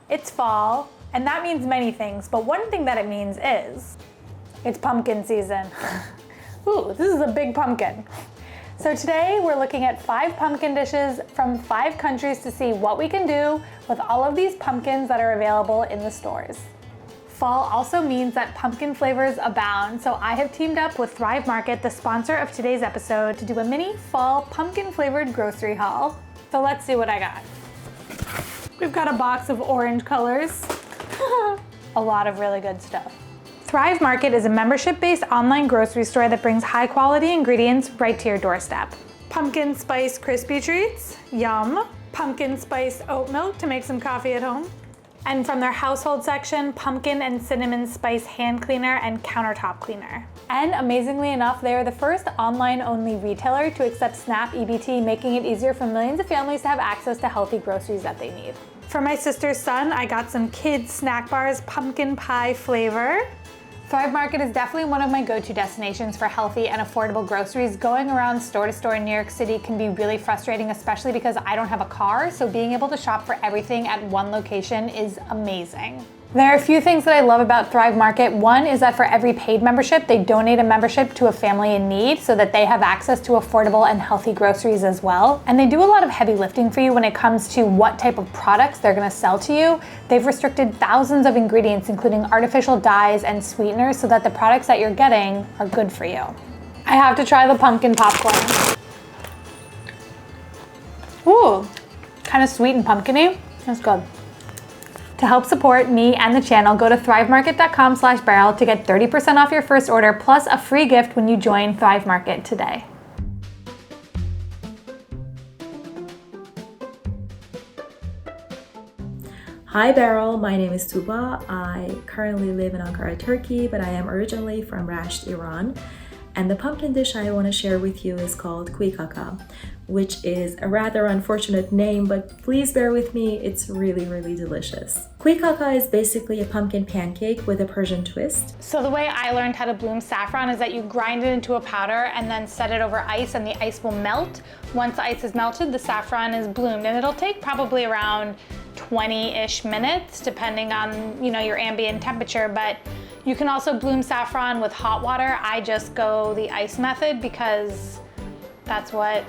It's fall, and that means many things, but one thing that it means is it's pumpkin season. Ooh, this is a big pumpkin. So today we're looking at 5 pumpkin dishes from 5 countries to see what we can do with all of these pumpkins that are available in the stores. Fall also means that pumpkin flavors abound, so I have teamed up with Thrive Market, the sponsor of today's episode, to do a mini fall pumpkin flavored grocery haul. So let's see what I got. We've got a box of orange colors. A lot of really good stuff. Thrive Market is a membership-based online grocery store that brings high-quality ingredients right to your doorstep. Pumpkin spice crispy treats, yum. Pumpkin spice oat milk to make some coffee at home. And from their household section, pumpkin and cinnamon spice hand cleaner and countertop cleaner. And amazingly enough, they are the first online-only retailer to accept SNAP EBT, making it easier for millions of families to have access to healthy groceries that they need. For my sister's son, I got some kids snack bars, pumpkin pie flavor. Thrive Market is definitely one of my go-to destinations for healthy and affordable groceries. Going around store to store in New York City can be really frustrating, especially because I don't have a car, so being able to shop for everything at one location is amazing. There are a few things that I love about Thrive Market. One is that for every paid membership, they donate a membership to a family in need so that they have access to affordable and healthy groceries as well. And they do a lot of heavy lifting for you when it comes to what type of products they're gonna sell to you. They've restricted thousands of ingredients, including artificial dyes and sweeteners, so that the products that you're getting are good for you. I have to try the pumpkin popcorn. Ooh, kind of sweet and pumpkin-y. That's good. To help support me and the channel, go to thrivemarket.com/Beryl to get 30% off your first order plus a free gift when you join Thrive Market today. Hi Beryl, my name is Tooba. I currently live in Ankara, Turkey, but I am originally from Rasht, Iran. And the pumpkin dish I want to share with you is called Käkä, which is a rather unfortunate name, but please bear with me, it's really, really delicious. Käkä is basically a pumpkin pancake with a Persian twist. So the way I learned how to bloom saffron is that you grind it into a powder and then set it over ice, and the ice will melt. Once the ice is melted, the saffron is bloomed, and it'll take probably around 20-ish minutes, depending on, your ambient temperature, but you can also bloom saffron with hot water. I just go the ice method because that's what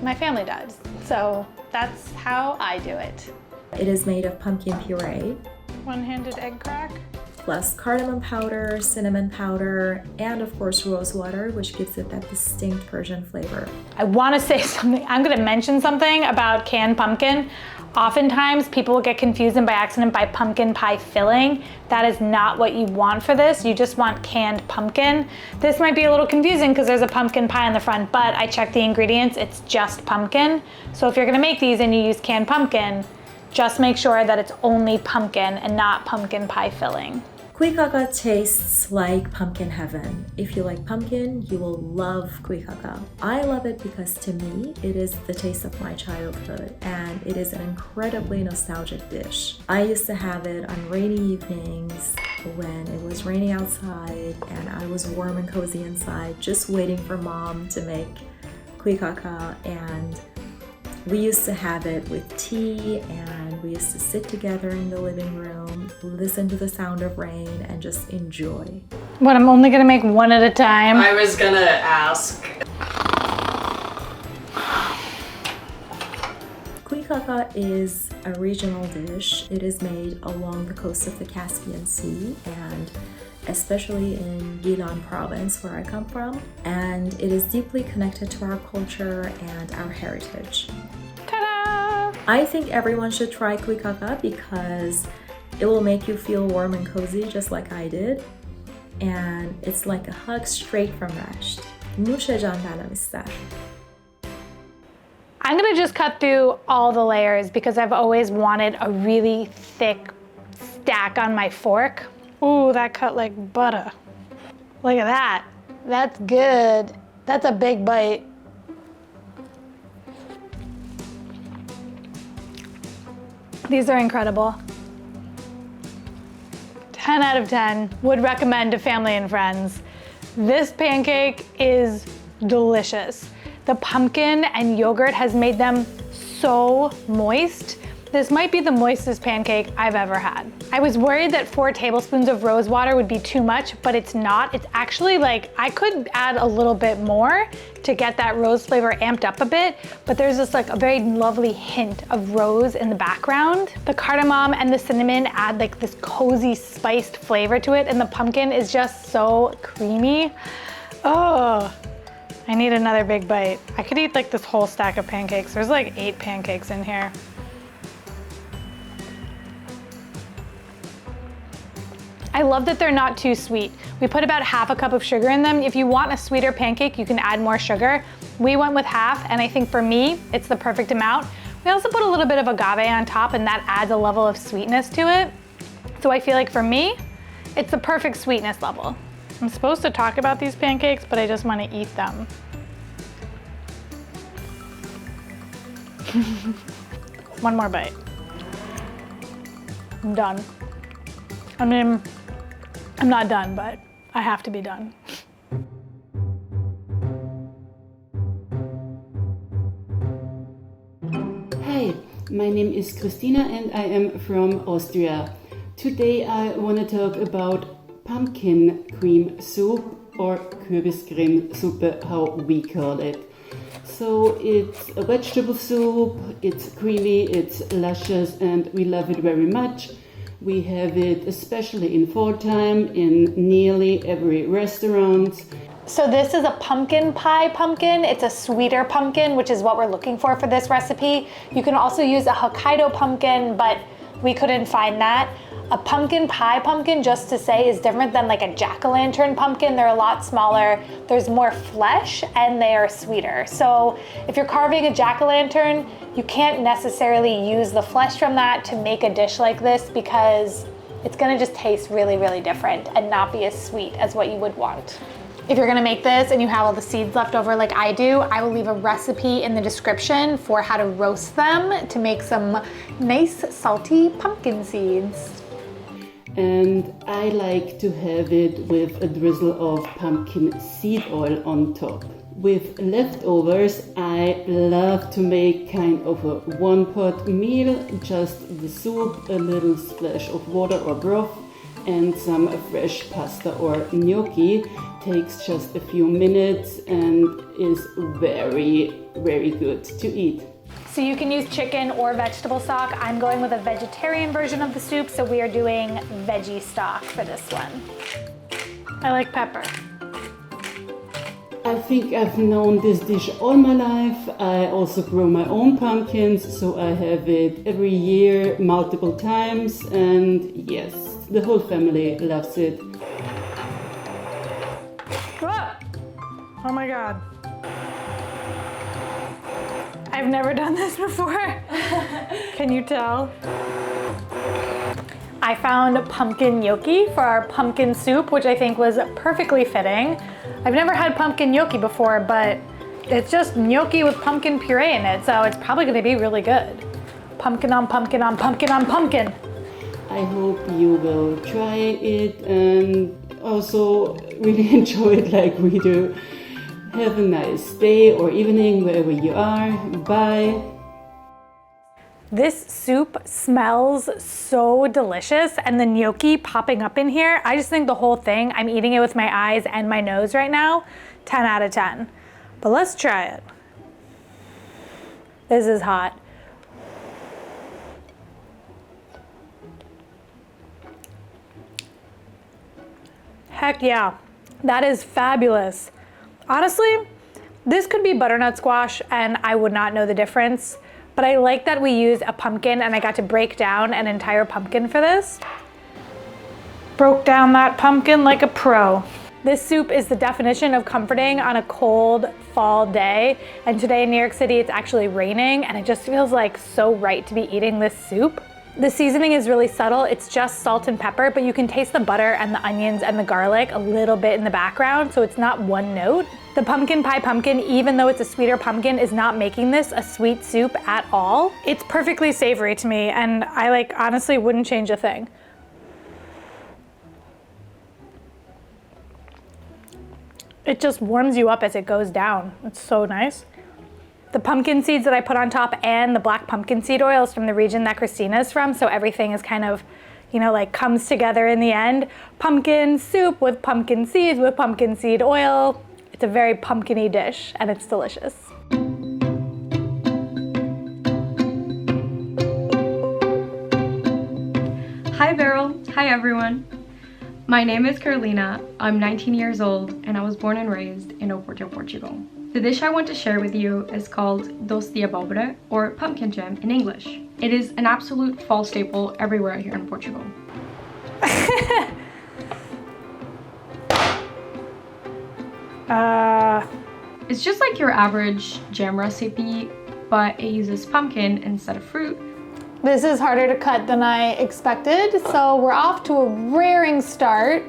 my family does. So that's how I do it. It is made of pumpkin puree, one-handed egg crack, plus cardamom powder, cinnamon powder, and of course rose water, which gives it that distinct Persian flavor. I want to say something. I'm going to mention something about canned pumpkin. Oftentimes people will get confused and by accident by pumpkin pie filling. That is not what you want for this. You just want canned pumpkin. This might be a little confusing because there's a pumpkin pie on the front, but I checked the ingredients, it's just pumpkin. So if you're gonna make these and you use canned pumpkin, just make sure that it's only pumpkin and not pumpkin pie filling. Käkä tastes like pumpkin heaven. If you like pumpkin, you will love Käkä. I love it because to me, it is the taste of my childhood and it is an incredibly nostalgic dish. I used to have it on rainy evenings when it was raining outside and I was warm and cozy inside, just waiting for mom to make Käkä, and we used to have it with tea and we used to sit together in the living room, listen to the sound of rain and just enjoy. But I'm only gonna make one at a time. I was gonna ask. Käkä is a regional dish. It is made along the coast of the Caspian Sea and especially in Gilan province where I come from, and it is deeply connected to our culture and our heritage. Ta-da! I think everyone should try Käkä because it will make you feel warm and cozy just like I did, and it's like a hug straight from Rasht. Nush can dalam ister. I'm gonna just cut through all the layers because I've always wanted a really thick stack on my fork. Ooh, that cut like butter. Look at that. That's good. That's a big bite. These are incredible. 10 out of 10. Would recommend to family and friends. This pancake is delicious. The pumpkin and yogurt has made them so moist. This might be the moistest pancake I've ever had. I was worried that 4 tablespoons of rose water would be too much, but it's not. It's actually like, I could add a little bit more to get that rose flavor amped up a bit, but there's this like a very lovely hint of rose in the background. The cardamom and the cinnamon add like this cozy spiced flavor to it, and the pumpkin is just so creamy. Oh, I need another big bite. I could eat like this whole stack of pancakes. There's like 8 pancakes in here. I love that they're not too sweet. We put about half a cup of sugar in them. If you want a sweeter pancake, you can add more sugar. We went with half, and I think for me, it's the perfect amount. We also put a little bit of agave on top, and that adds a level of sweetness to it. So I feel like for me, it's the perfect sweetness level. I'm supposed to talk about these pancakes, but I just want to eat them. One more bite. I'm done. I mean, I'm not done, but I have to be done. Hi, my name is Christina and I am from Austria. Today I want to talk about pumpkin cream soup, or Kürbiscremesuppe, how we call it. So it's a vegetable soup, it's creamy, it's luscious, and we love it very much. We have it especially in fall time in nearly every restaurant. So this is a pumpkin pie pumpkin. It's a sweeter pumpkin, which is what we're looking for this recipe. You can also use a Hokkaido pumpkin, but we couldn't find that. A pumpkin pie pumpkin, just to say, is different than like a jack-o'-lantern pumpkin. They're a lot smaller, there's more flesh, and they are sweeter. So if you're carving a jack-o'-lantern, you can't necessarily use the flesh from that to make a dish like this, because it's gonna just taste really, really different and not be as sweet as what you would want. If you're gonna make this and you have all the seeds left over like I do, I will leave a recipe in the description for how to roast them to make some nice salty pumpkin seeds. And I like to have it with a drizzle of pumpkin seed oil on top. With leftovers, I love to make kind of a one-pot meal, just the soup, a little splash of water or broth, and some fresh pasta or gnocchi. Takes just a few minutes and is very, very good to eat. So you can use chicken or vegetable stock. I'm going with a vegetarian version of the soup, so we are doing veggie stock for this one. I like pepper. I think I've known this dish all my life. I also grow my own pumpkins, so I have it every year, multiple times, and yes, the whole family loves it. Oh my God. I've never done this before. Can you tell? I found pumpkin gnocchi for our pumpkin soup, which I think was perfectly fitting. I've never had pumpkin gnocchi before, but it's just gnocchi with pumpkin puree in it, so it's probably gonna be really good. Pumpkin on pumpkin on pumpkin on pumpkin. I hope you will try it and also really enjoy it like we do. Have a nice day or evening wherever you are. Bye. This soup smells so delicious, and the gnocchi popping up in here, I just think the whole thing, I'm eating it with my eyes and my nose right now, 10 out of 10. But let's try it. This is hot. Heck yeah, that is fabulous. Honestly, this could be butternut squash and I would not know the difference, but I like that we use a pumpkin and I got to break down an entire pumpkin for this. Broke down that pumpkin like a pro. This soup is the definition of comforting on a cold fall day, and today in New York City it's actually raining, and it just feels like so right to be eating this soup. The seasoning is really subtle. It's just salt and pepper, but you can taste the butter and the onions and the garlic a little bit in the background, so it's not one note. The pumpkin pie pumpkin, even though it's a sweeter pumpkin, is not making this a sweet soup at all. It's perfectly savory to me, and I honestly wouldn't change a thing. It just warms you up as it goes down. It's so nice. the pumpkin seeds that I put on top and the black pumpkin seed oil is from the region that Christina is from, so everything is kind of, you know, like comes together in the end. Pumpkin soup with pumpkin seeds with pumpkin seed oil. It's a very pumpkin-y dish and it's delicious. Hi Beryl, hi everyone. My name is Carolina, I'm 19 years old and I was born and raised in Oporto, Portugal. The dish I want to share with you is called Doce de Abóbora, or pumpkin jam in English. It is an absolute fall staple everywhere here in Portugal. It's just like your average jam recipe, but it uses pumpkin instead of fruit. This is harder to cut than I expected, so we're off to a raring start.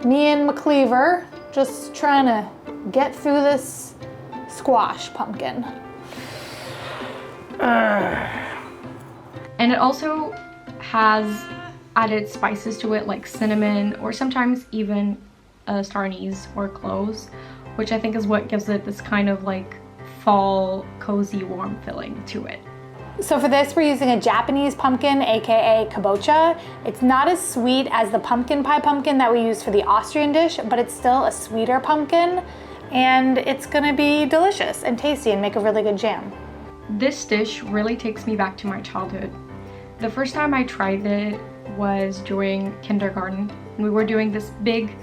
Me and McCleaver just trying to get through this squash pumpkin. And it also has added spices to it like cinnamon or sometimes even star anise or cloves, which I think is what gives it this kind of like fall, cozy, warm feeling to it. So for this, we're using a Japanese pumpkin, aka kabocha. It's not as sweet as the pumpkin pie pumpkin that we use for the Austrian dish, but it's still a sweeter pumpkin, and it's gonna be delicious and tasty and make a really good jam. This dish really takes me back to my childhood. The first time I tried it was during kindergarten, and we were doing this big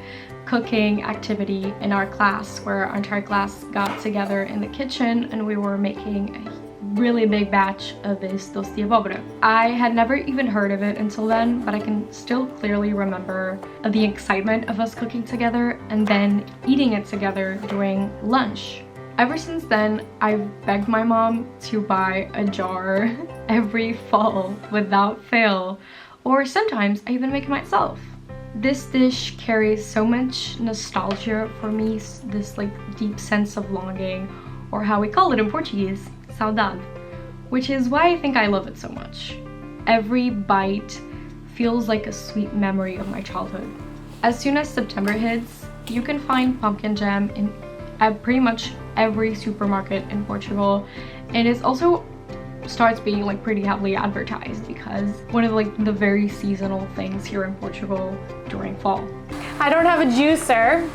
cooking activity in our class where our entire class got together in the kitchen and we were making a really big batch of this Doce de Abóbora. I had never even heard of it until then, but I can still clearly remember the excitement of us cooking together and then eating it together during lunch. Ever since then, I've begged my mom to buy a jar every fall without fail, or sometimes I even make it myself. This dish carries so much nostalgia for me, this like deep sense of longing, or how we call it in Portuguese, saudade, which is why I think I love it so much. Every bite feels like a sweet memory of my childhood. As soon as September hits, you can find pumpkin jam at pretty much every supermarket in Portugal, and it also starts being like pretty heavily advertised because one of like the very seasonal things here in Portugal during fall. I don't have a juicer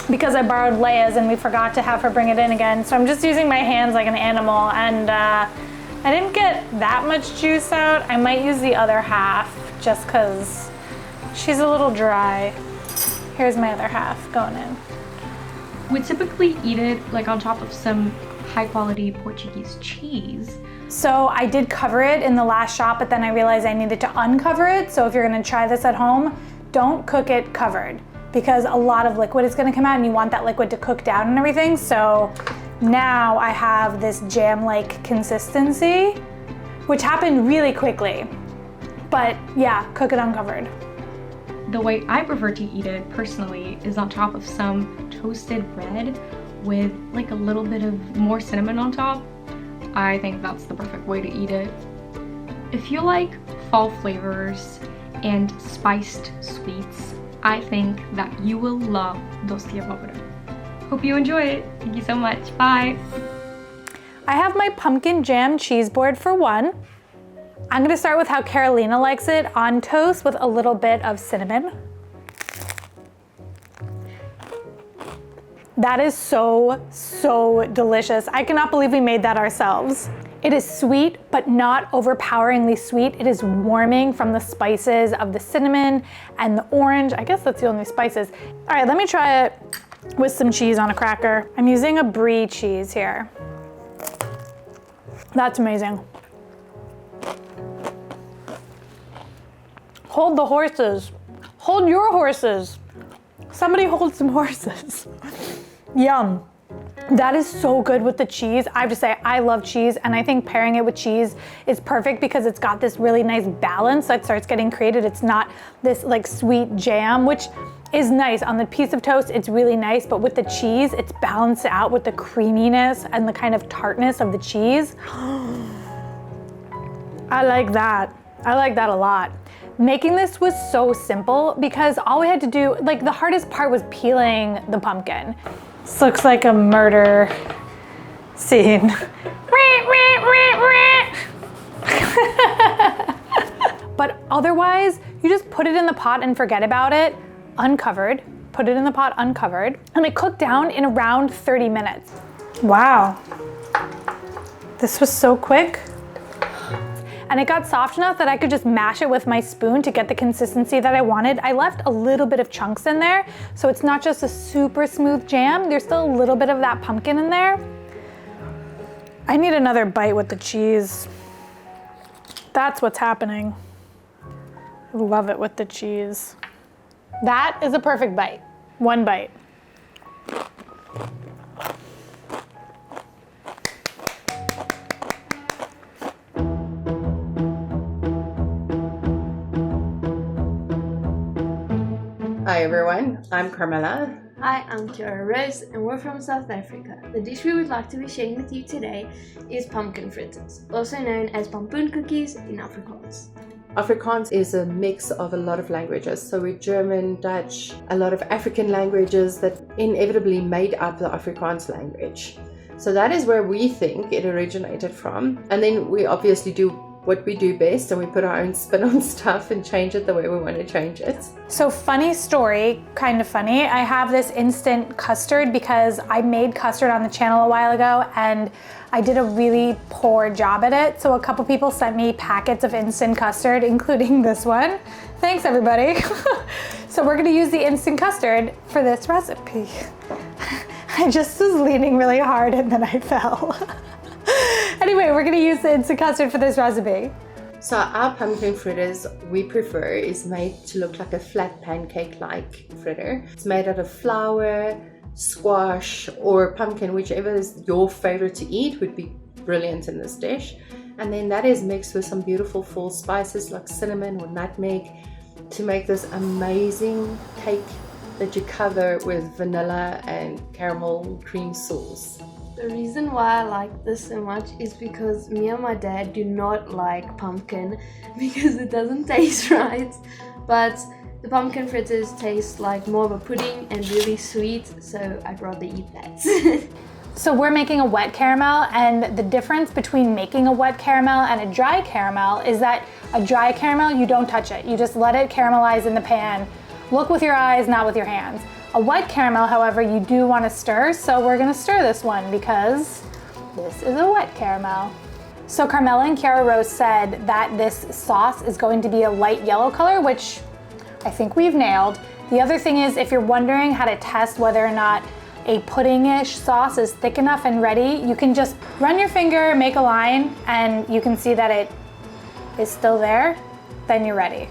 because I borrowed Leia's and we forgot to have her bring it in again, so I'm just using my hands like an animal, and I didn't get that much juice out. I might use the other half just because she's a little dry. Here's my other half going in. We typically eat it like on top of some high quality Portuguese cheese. So I did cover it in the last shot, but then I realized I needed to uncover it. So if you're gonna try this at home, don't cook it covered because a lot of liquid is gonna come out and you want that liquid to cook down and everything. So now I have this jam-like consistency, which happened really quickly. But yeah, cook it uncovered. The way I prefer to eat it personally is on top of some toasted bread with like a little bit of more cinnamon on top. I think that's the perfect way to eat it. If you like fall flavors and spiced sweets, I think that you will love Doce de Abóbora. Hope you enjoy it. Thank you so much. Bye. I have my pumpkin jam cheese board for one. I'm gonna start with how Carolina likes it, on toast with a little bit of cinnamon. That is so, so delicious. I cannot believe we made that ourselves. It is sweet, but not overpoweringly sweet. It is warming from the spices of the cinnamon and the orange. I guess that's the only spices. All right, let me try it with some cheese on a cracker. I'm using a brie cheese here. That's amazing. Hold the horses. Hold your horses. Somebody hold some horses. Yum. That is so good with the cheese. I have to say, I love cheese, and I think pairing it with cheese is perfect because it's got this really nice balance that starts getting created. It's not this like sweet jam, which is nice. On the piece of toast, it's really nice, but with the cheese, it's balanced out with the creaminess and the kind of tartness of the cheese. I like that. I like that a lot. Making this was so simple because all we had to do, like the hardest part was peeling the pumpkin. This looks like a murder scene. But otherwise, you just put it in the pot and forget about it, uncovered. Put it in the pot uncovered, and it cooked down in around 30 minutes. Wow. This was so quick. And it got soft enough that I could just mash it with my spoon to get the consistency that I wanted. I left a little bit of chunks in there, so it's not just a super smooth jam. There's still a little bit of that pumpkin in there. I need another bite with the cheese. That's what's happening. I love it with the cheese. That is a perfect bite. One bite. Hi everyone, I'm Carmela. Hi, I'm Kiara-Rose and we're from South Africa. The dish we would like to be sharing with you today is pumpkin fritters, also known as Pampoen cookies in Afrikaans. Afrikaans is a mix of a lot of languages, so we're German, Dutch, a lot of African languages that inevitably made up the Afrikaans language. So that is where we think it originated from. And then we obviously do what we do best, and we put our own spin on stuff and change it the way we want to change it. So funny story, kind of funny. I have this instant custard because I made custard on the channel a while ago and I did a really poor job at it. So a couple people sent me packets of instant custard, including this one. Thanks everybody. So we're gonna use the instant custard for this recipe. I just was leaning really hard and then I fell. Anyway, we're gonna use the instant custard for this recipe. So our pumpkin fritters we prefer is made to look like a flat pancake-like fritter. It's made out of flour, squash, or pumpkin, whichever is your favorite to eat would be brilliant in this dish. And then that is mixed with some beautiful full spices like cinnamon or nutmeg to make this amazing cake that you cover with vanilla and caramel cream sauce. The reason why I like this so much is because me and my dad do not like pumpkin because it doesn't taste right. But the pumpkin fritters taste like more of a pudding and really sweet, so I'd rather eat that. So we're making a wet caramel, and the difference between making a wet caramel and a dry caramel is that a dry caramel, you don't touch it. You just let it caramelize in the pan. Look with your eyes, not with your hands. A wet caramel, however, you do want to stir, so we're gonna stir this one because this is a wet caramel. So Carmela and Kiara-Rose said that this sauce is going to be a light yellow color, which I think we've nailed. The other thing is, if you're wondering how to test whether or not a pudding-ish sauce is thick enough and ready, you can just run your finger, make a line, and you can see that it is still there, then you're ready.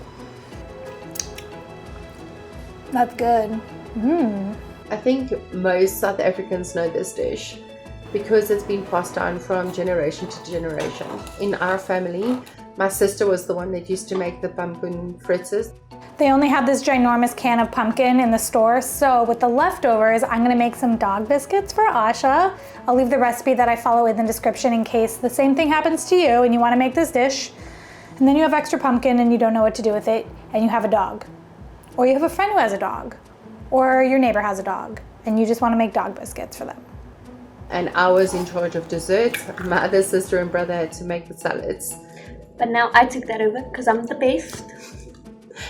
That's good. I think most South Africans know this dish because it's been passed down from generation to generation. In our family, my sister was the one that used to make the pumpkin fritters. They only had this ginormous can of pumpkin in the store, so with the leftovers, I'm gonna make some dog biscuits for Asha. I'll leave the recipe that I follow in the description in case the same thing happens to you and you wanna make this dish. And then you have extra pumpkin and you don't know what to do with it, and you have a dog. Or you have a friend who has a dog. Or your neighbor has a dog, and you just wanna make dog biscuits for them. And I was in charge of dessert. My other sister and brother had to make the salads. But now I took that over because I'm the best.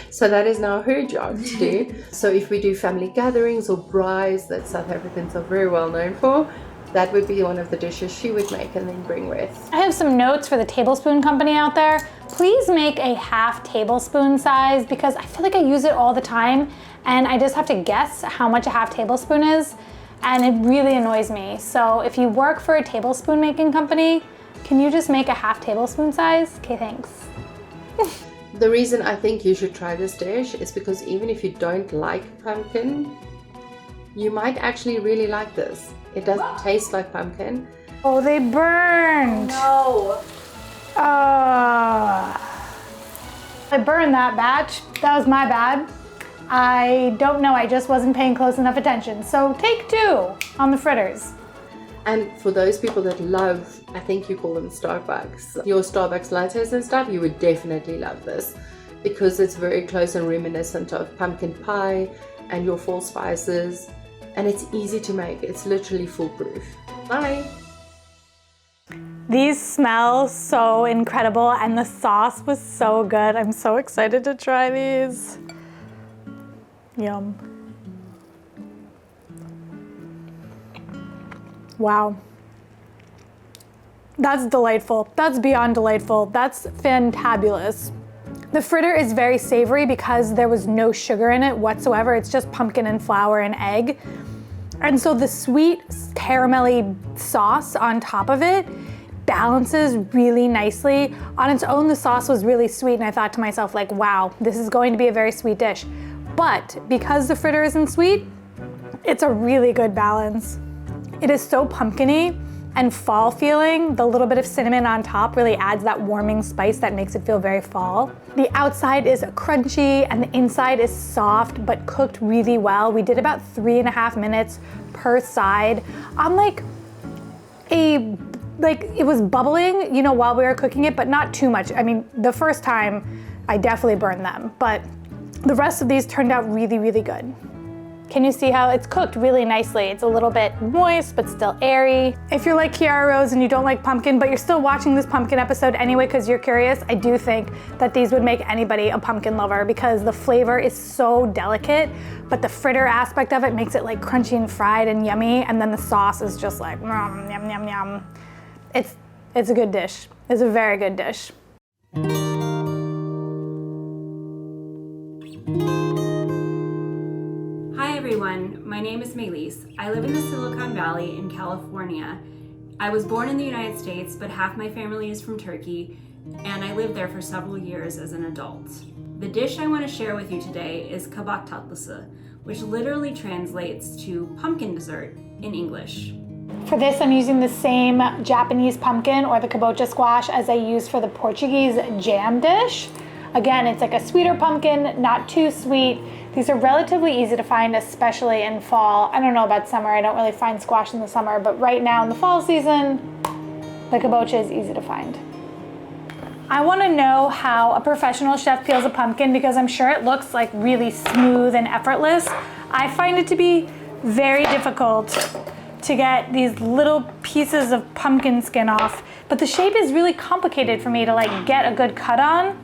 So that is now her job to do. So if we do family gatherings or braais that South Africans are very well known for, that would be one of the dishes she would make and then bring with. I have some notes for the tablespoon company out there. Please make a half tablespoon size because I feel like I use it all the time and I just have to guess how much a half tablespoon is, and it really annoys me. So if you work for a tablespoon making company, can you just make a half tablespoon size? Okay, thanks. The reason I think you should try this dish is because even if you don't like pumpkin, you might actually really like this. It doesn't taste like pumpkin. Oh, they burned. No. I burned that batch. That was my bad. I don't know, I just wasn't paying close enough attention. So take 2 on the fritters. And for those people that love, I think you call them Starbucks, your Starbucks lattes and stuff, you would definitely love this because it's very close and reminiscent of pumpkin pie and your fall spices, and it's easy to make. It's literally foolproof. Bye! These smell so incredible and the sauce was so good. I'm so excited to try these. Yum. Wow. That's delightful. That's beyond delightful. That's fantabulous. The fritter is very savory because there was no sugar in it whatsoever. It's just pumpkin and flour and egg. And so the sweet caramelly sauce on top of it balances really nicely. On its own, the sauce was really sweet and I thought to myself like, wow, this is going to be a very sweet dish. But because the fritter isn't sweet, it's a really good balance. It is so pumpkin-y and fall feeling. The little bit of cinnamon on top really adds that warming spice that makes it feel very fall. The outside is crunchy and the inside is soft but cooked really well. We did about 3.5 minutes per side on it was bubbling, you know, while we were cooking it, but not too much. I mean, the first time I definitely burned them, but the rest of these turned out really, really good. Can you see how it's cooked really nicely? It's a little bit moist, but still airy. If you're like Kiara-Rose and you don't like pumpkin, but you're still watching this pumpkin episode anyway because you're curious, I do think that these would make anybody a pumpkin lover because the flavor is so delicate, but the fritter aspect of it makes it like crunchy and fried and yummy, and then the sauce is just like yum, yum, yum, yum. It's a good dish. It's a very good dish. Hi everyone, my name is Melis. I live in the Silicon Valley in California. I was born in the United States, but half my family is from Turkey, and I lived there for several years as an adult. The dish I want to share with you today is Kabak Tatlısı, which literally translates to pumpkin dessert in English. For this, I'm using the same Japanese pumpkin or the kabocha squash as I use for the Portuguese jam dish. Again, it's like a sweeter pumpkin, not too sweet. These are relatively easy to find, especially in fall. I don't know about summer, I don't really find squash in the summer, but right now in the fall season, the kabocha is easy to find. I want to know how a professional chef peels a pumpkin because I'm sure it looks like really smooth and effortless. I find it to be very difficult to get these little pieces of pumpkin skin off, but the shape is really complicated for me to like get a good cut on.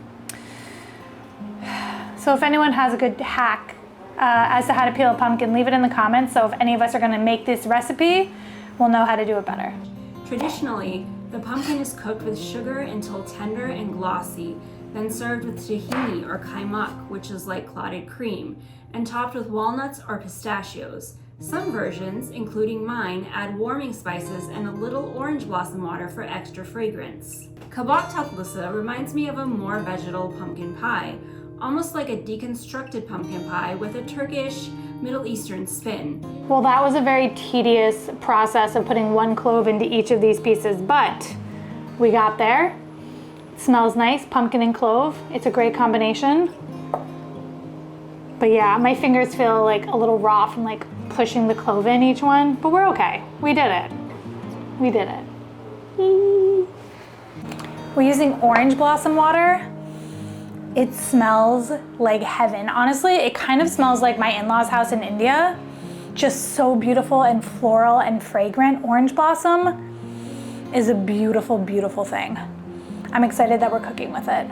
So if anyone has a good hack as to how to peel a pumpkin, leave it in the comments. So if any of us are gonna make this recipe, we'll know how to do it better. Traditionally, the pumpkin is cooked with sugar until tender and glossy, then served with tahini or kaymak, which is like clotted cream, and topped with walnuts or pistachios. Some versions, including mine, add warming spices and a little orange blossom water for extra fragrance. Kabak Tatlısı reminds me of a more vegetal pumpkin pie, almost like a deconstructed pumpkin pie with a Turkish, Middle Eastern spin. Well, that was a very tedious process of putting 1 clove into each of these pieces, but we got there. It smells nice, pumpkin and clove. It's a great combination. But yeah, my fingers feel like a little raw from like pushing the clove in each one, but we're okay. We did it. We did it. We're using orange blossom water. It smells like heaven. Honestly, it kind of smells like my in-laws' house in India. Just so beautiful and floral and fragrant. Orange blossom is a beautiful, beautiful thing. I'm excited that we're cooking with it.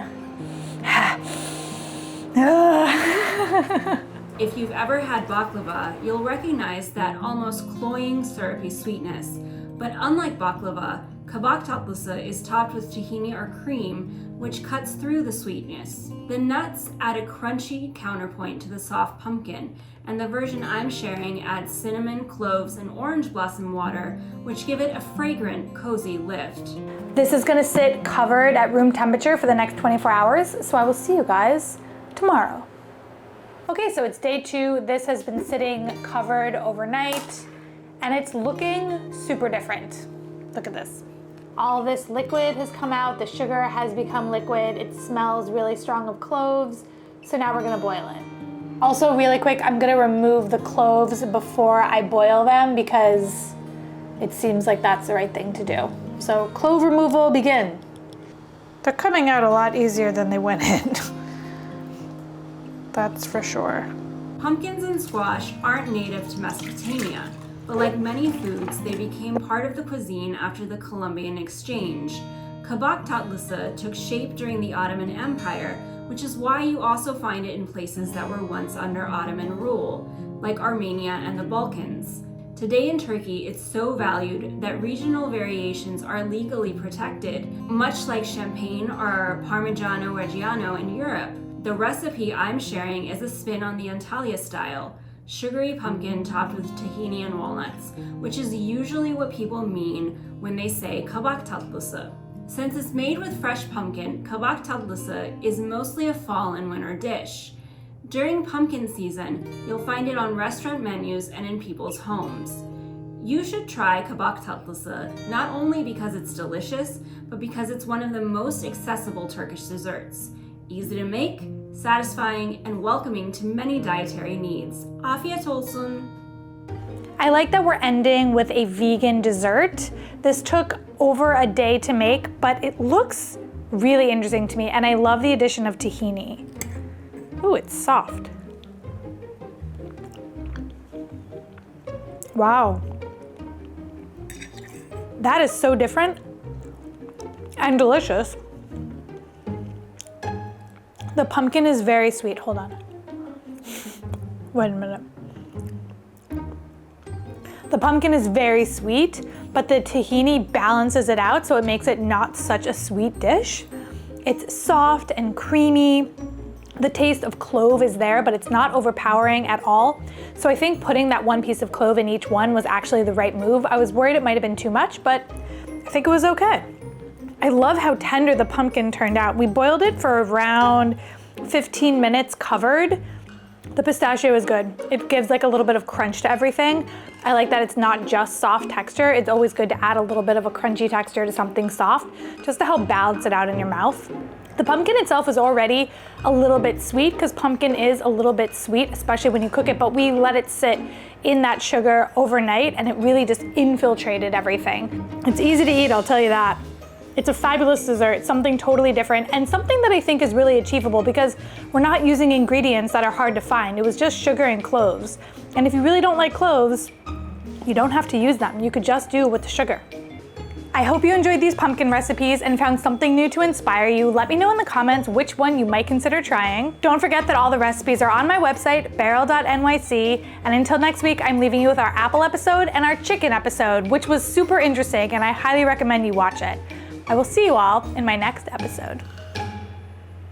If you've ever had baklava, you'll recognize that almost cloying syrupy sweetness. But unlike baklava, Kabak Tatlısı is topped with tahini or cream, which cuts through the sweetness. The nuts add a crunchy counterpoint to the soft pumpkin, and the version I'm sharing adds cinnamon, cloves, and orange blossom water, which give it a fragrant, cozy lift. This is gonna sit covered at room temperature for the next 24 hours, so I will see you guys tomorrow. Okay, so it's day 2. This has been sitting covered overnight, and it's looking super different. Look at this. All this liquid has come out, the sugar has become liquid, it smells really strong of cloves, so now we're gonna boil it. Also, really quick, I'm gonna remove the cloves before I boil them because it seems like that's the right thing to do. So clove removal, begin. They're coming out a lot easier than they went in. That's for sure. Pumpkins and squash aren't native to Mesopotamia. but like many foods, they became part of the cuisine after the Columbian Exchange. Kabak Tatlısı took shape during the Ottoman Empire, which is why you also find it in places that were once under Ottoman rule, like Armenia and the Balkans. Today in Turkey, it's so valued that regional variations are legally protected, much like Champagne or Parmigiano Reggiano in Europe. The recipe I'm sharing is a spin on the Antalya style, sugary pumpkin topped with tahini and walnuts, which is usually what people mean when they say Kabak Tatlısı. Since it's made with fresh pumpkin, Kabak Tatlısı is mostly a fall and winter dish. During pumpkin season, you'll find it on restaurant menus and in people's homes. You should try Kabak Tatlısı not only because it's delicious, but because it's one of the most accessible Turkish desserts. Easy to make, satisfying, and welcoming to many dietary needs. Afiyet olsun! I like that we're ending with a vegan dessert. This took over a day to make, but it looks really interesting to me, and I love the addition of tahini. Ooh, it's soft. Wow. That is so different and delicious. The pumpkin is very sweet. Hold on. Wait a minute. The pumpkin is very sweet, but the tahini balances it out, so it makes it not such a sweet dish. It's soft and creamy. The taste of clove is there, but it's not overpowering at all. So I think putting that one piece of clove in each one was actually the right move. I was worried it might have been too much, but I think it was okay. I love how tender the pumpkin turned out. We boiled it for around 15 minutes covered. The pistachio is good. It gives like a little bit of crunch to everything. I like that it's not just soft texture. It's always good to add a little bit of a crunchy texture to something soft, just to help balance it out in your mouth. The pumpkin itself is already a little bit sweet because pumpkin is a little bit sweet, especially when you cook it, but we let it sit in that sugar overnight and it really just infiltrated everything. It's easy to eat, I'll tell you that. It's a fabulous dessert, something totally different, and something that I think is really achievable because we're not using ingredients that are hard to find. It was just sugar and cloves. And if you really don't like cloves, you don't have to use them. You could just do with the sugar. I hope you enjoyed these pumpkin recipes and found something new to inspire you. Let me know in the comments which one you might consider trying. Don't forget that all the recipes are on my website, beryl.nyc. And until next week, I'm leaving you with our apple episode and our chicken episode, which was super interesting and I highly recommend you watch it. I will see you all in my next episode.